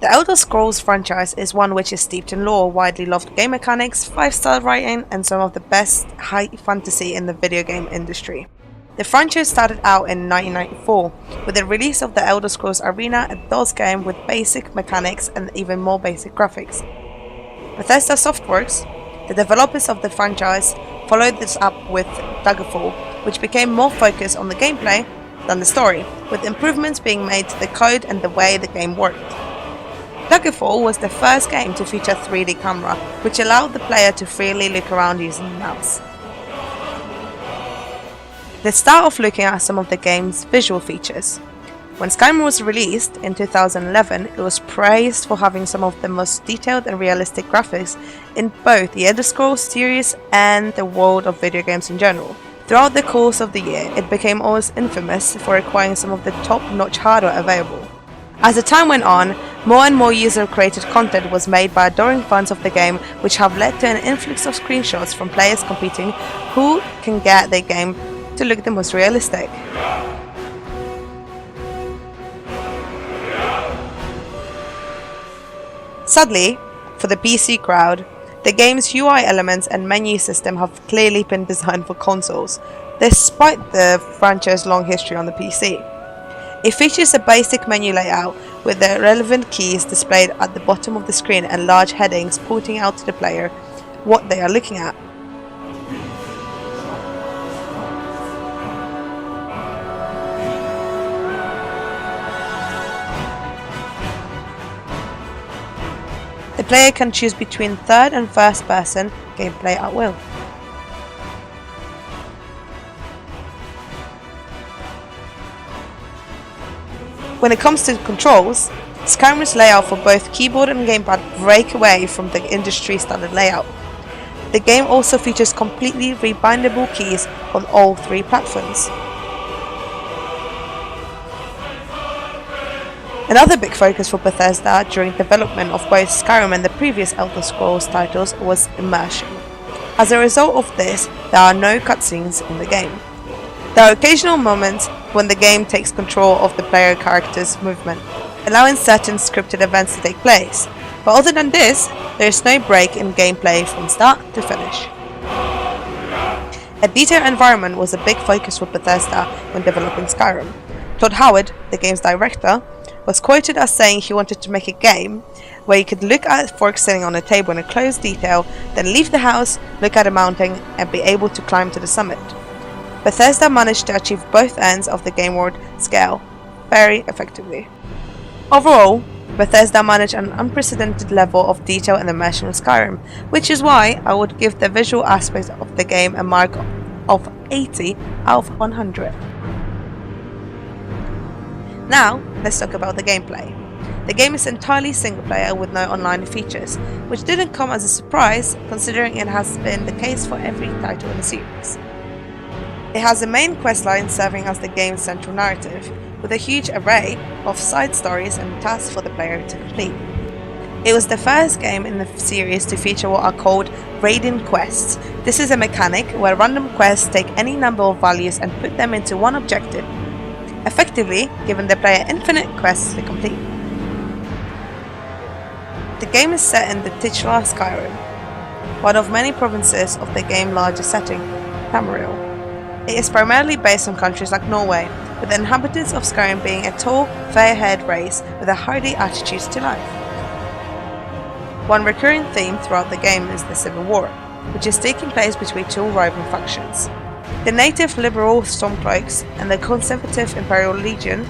The Elder Scrolls franchise is one which is steeped in lore, widely loved game mechanics, 5-star writing, and some of the best high fantasy in the video game industry. The franchise started out in 1994 with the release of the Elder Scrolls Arena, a DOS game with basic mechanics and even more basic graphics. Bethesda Softworks, the developers of the franchise, followed this up with Daggerfall, which became more focused on the gameplay than the story, with improvements being made to the code and the way the game worked. Daggerfall was the first game to feature 3D camera, which allowed the player to freely look around using the mouse. Let's start off looking at some of the game's visual features. When Skyrim was released in 2011, it was praised for having some of the most detailed and realistic graphics in both the Elder Scrolls series and the world of video games in general. Throughout the course of the year, it became almost infamous for requiring some of the top-notch hardware available. As the time went on, more and more user-created content was made by adoring fans of the game, which have led to an influx of screenshots from players competing who can get their game to look the most realistic. Sadly, for the PC crowd, the game's UI elements and menu system have clearly been designed for consoles, despite the franchise's long history on the PC. It features a basic menu layout with the relevant keys displayed at the bottom of the screen and large headings pointing out to the player what they are looking at. The player can choose between third and first person gameplay at will. When it comes to controls, Skyrim's layout for both keyboard and gamepad break away from the industry standard layout. The game also features completely rebindable keys on all three platforms. Another big focus for Bethesda during development of both Skyrim and the previous Elder Scrolls titles was immersion. As a result of this, there are no cutscenes in the game. There are occasional moments when the game takes control of the player character's movement, allowing certain scripted events to take place, but other than this, there is no break in gameplay from start to finish. A detailed environment was a big focus for Bethesda when developing Skyrim. Todd Howard, the game's director, was quoted as saying he wanted to make a game where you could look at forks sitting on a table in a close detail, then leave the house, look at a mountain, and be able to climb to the summit. Bethesda managed to achieve both ends of the game world scale very effectively. Overall, Bethesda managed an unprecedented level of detail and immersion with Skyrim, which is why I would give the visual aspects of the game a mark of 80 out of 100. Now, let's talk about the gameplay. The game is entirely single player with no online features, which didn't come as a surprise considering it has been the case for every title in the series. It has a main questline serving as the game's central narrative, with a huge array of side stories and tasks for the player to complete. It was the first game in the series to feature what are called raiding quests. This is a mechanic where random quests take any number of values and put them into one objective, effectively giving the player infinite quests to complete. The game is set in the titular Skyrim, one of many provinces of the game's largest setting, Tamriel. It is primarily based on countries like Norway, with the inhabitants of Skyrim being a tall, fair-haired race with a hardy attitude to life. One recurring theme throughout the game is the Civil War, which is taking place between two rival factions. The native liberal Stormcloaks and the conservative Imperial Legion